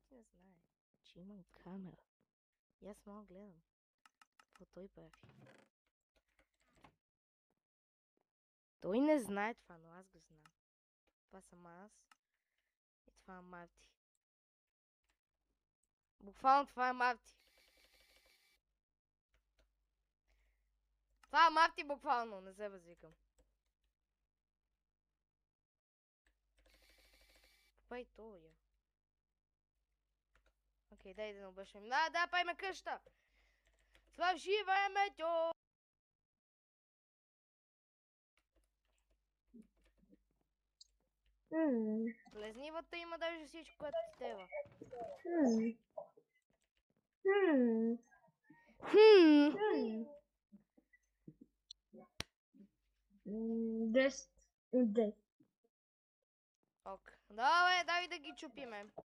Ти не знае, че имам камера. И аз мога гледам какво той прави. Той не знае това, но аз го знам. Това съм аз. И това е Марти. Буквално това е Марти. Това е Марти буквално, не се възвикам. Каква и то, я? Окей, дай да не обръщам. Да, пайме къща! Свърши времето! Лезнивата има даже всичко, което ти тева. Десет. Ок. Давай да ги чупиме.